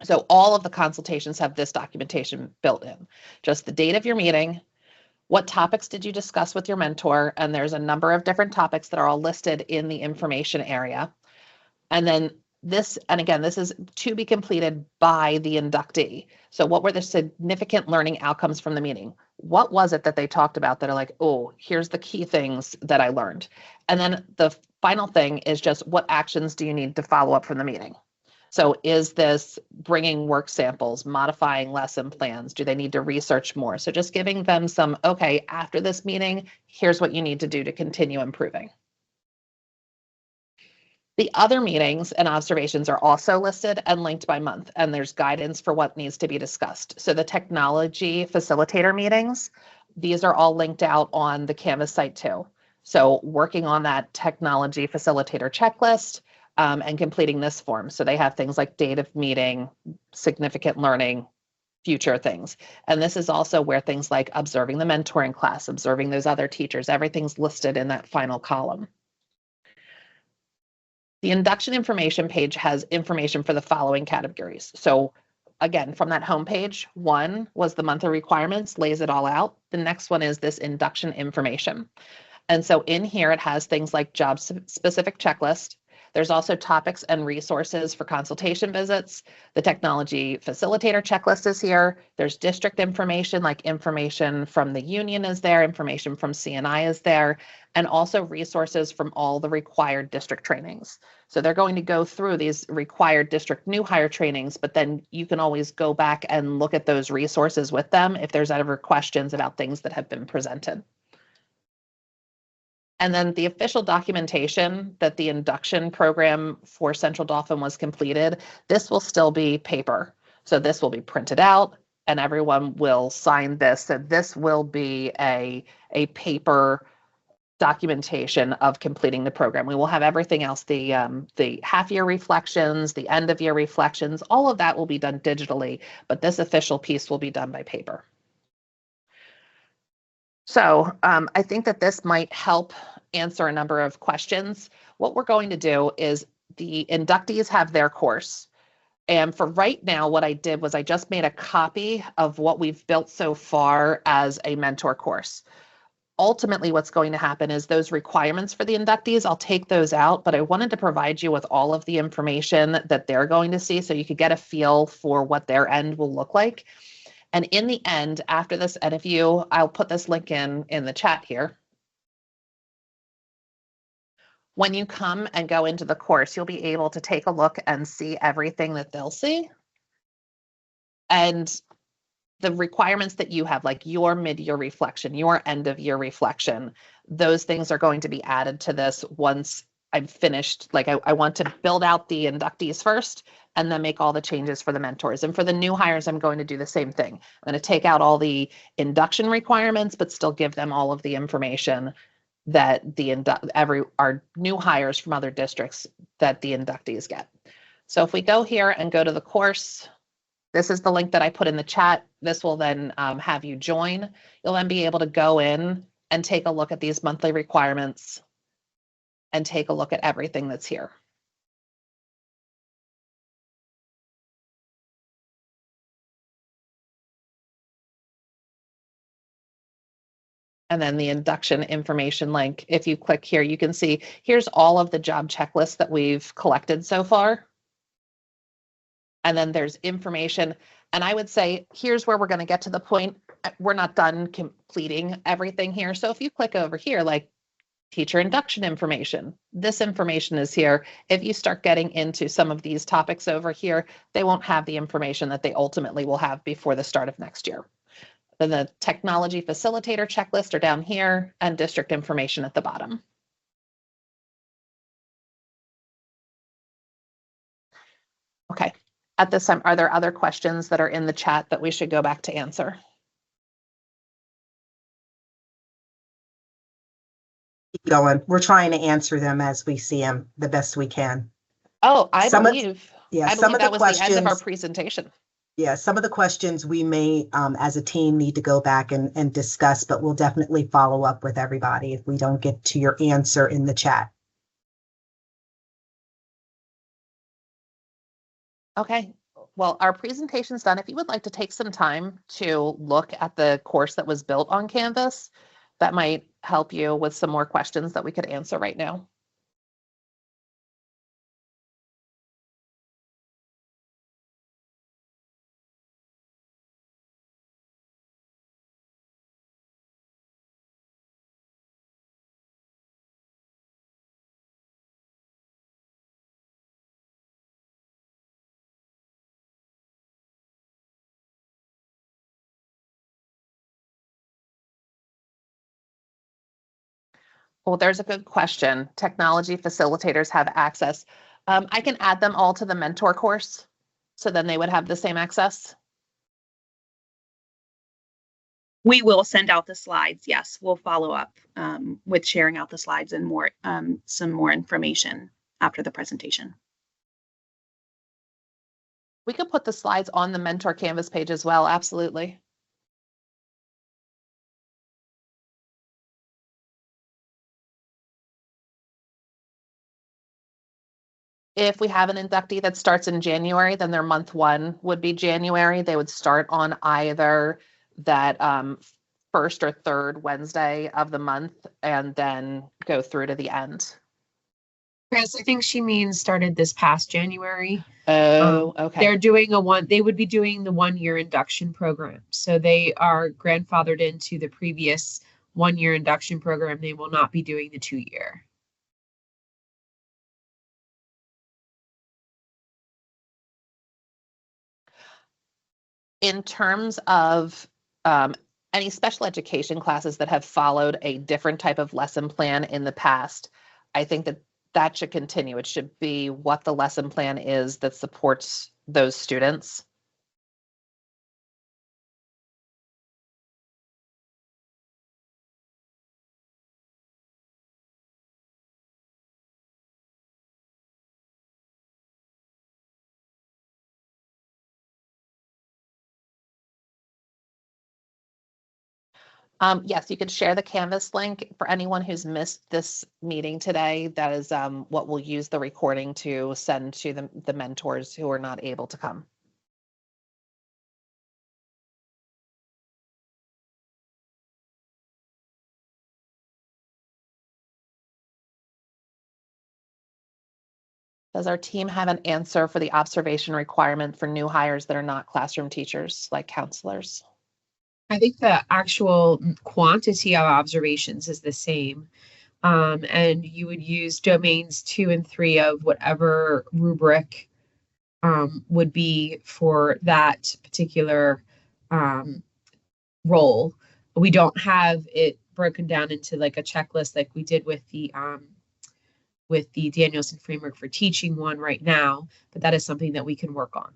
So all of the consultations have this documentation built in. Just the date of your meeting, what topics did you discuss with your mentor? And there's a number of different topics that are all listed in the information area. And then this, and again, this is to be completed by the inductee. So what were the significant learning outcomes from the meeting? What was it that they talked about that are like, oh, here's the key things that I learned. And then the final thing is just what actions do you need to follow up from the meeting? So is this bringing work samples, modifying lesson plans? Do they need to research more? So just giving them some, okay, after this meeting, here's what you need to do to continue improving. The other meetings and observations are also listed and linked by month, and there's guidance for what needs to be discussed. So the technology facilitator meetings, these are all linked out on the Canvas site too. So working on that technology facilitator checklist, and completing this form. So they have things like date of meeting, significant learning, future things. And this is also where things like observing the mentoring class, observing those other teachers, everything's listed in that final column. The induction information page has information for the following categories. So again, from that homepage, one was the monthly requirements, lays it all out. The next one is this induction information. And so in here, it has things like job specific checklist. There's also topics and resources for consultation visits. The technology facilitator checklist is here. There's district information, like information from the union is there, information from CNI is there, and also resources from all the required district trainings. So they're going to go through these required district new hire trainings, but then you can always go back and look at those resources with them if there's ever questions about things that have been presented. And then the official documentation that the induction program for Central Dauphin was completed, this will still be paper. So this will be printed out and everyone will sign this. So this will be a paper documentation of completing the program. We will have everything else, the half-year reflections, the end-of-year reflections, all of that will be done digitally, but this official piece will be done by paper. So I think that this might help answer a number of questions. What we're going to do is the inductees have their course. And for right now, what I did was I just made a copy of what we've built so far as a mentor course. Ultimately, what's going to happen is those requirements for the inductees, I'll take those out, but I wanted to provide you with all of the information that they're going to see so you could get a feel for what their end will look like. And in the end, after this, and if you, I'll put this link in the chat here. When you come and go into the course, you'll be able to take a look and see everything that they'll see. And the requirements that you have, like your mid-year reflection, your end-of-year reflection, those things are going to be added to this once I'm finished. Like I want to build out the inductees first and then make all the changes for the mentors. And for the new hires, I'm going to do the same thing. I'm going to take out all the induction requirements, but still give them all of the information that our new hires from other districts that the inductees get. So if we go here and go to the course, this is the link that I put in the chat. This will then have you join. You'll then be able to go in and take a look at these monthly requirements and take a look at everything that's here. And then the induction information link, if you click here, you can see here's all of the job checklists that we've collected so far. And then there's information. And I would say, here's where we're going to get to the point. We're not done completing everything here. So if you click over here, like teacher induction information, this information is here. If you start getting into some of these topics over here, they won't have the information that they ultimately will have before the start of next year. Then the technology facilitator checklist are down here and district information at the bottom. Okay. At this time, are there other questions that are in the chat that we should go back to answer? Keep going. We're trying to answer them as we see them the best we can. Oh, I believe that was the end of our presentation. Yeah, some of the questions we may, as a team, need to go back and discuss, but we'll definitely follow up with everybody if we don't get to your answer in the chat. Okay, Well, our presentation's done. If you would like to take some time to look at the course that was built on Canvas, that might help you with some more questions that we could answer right now. Well, there's a good question. Technology facilitators have access. I can add them all to the mentor course, so then they would have the same access. We will send out the slides. Yes, we'll follow up with sharing out the slides and more, some more information after the presentation. We could put the slides on the mentor Canvas page as well. Absolutely. If we have an inductee that starts in January, then their month one would be January. They would start on either that first or third Wednesday of the month and then go through to the end. Chris, I think she means started this past January. Oh, okay. They're doing they would be doing the 1-year induction program. So they are grandfathered into the previous 1-year induction program. They will not be doing the 2-year. In terms of any special education classes that have followed a different type of lesson plan in the past, I think that should continue. It should be what the lesson plan is that supports those students. Yes, you could share the Canvas link for anyone who's missed this meeting today. That is what we'll use the recording to send to the mentors who are not able to come. Does our team have an answer for the observation requirement for new hires that are not classroom teachers, like counselors? I think the actual quantity of observations is the same. And you would use domains 2 and 3 of whatever rubric would be for that particular role. We don't have it broken down into like a checklist like we did with the Danielson framework for teaching one right now, but that is something that we can work on.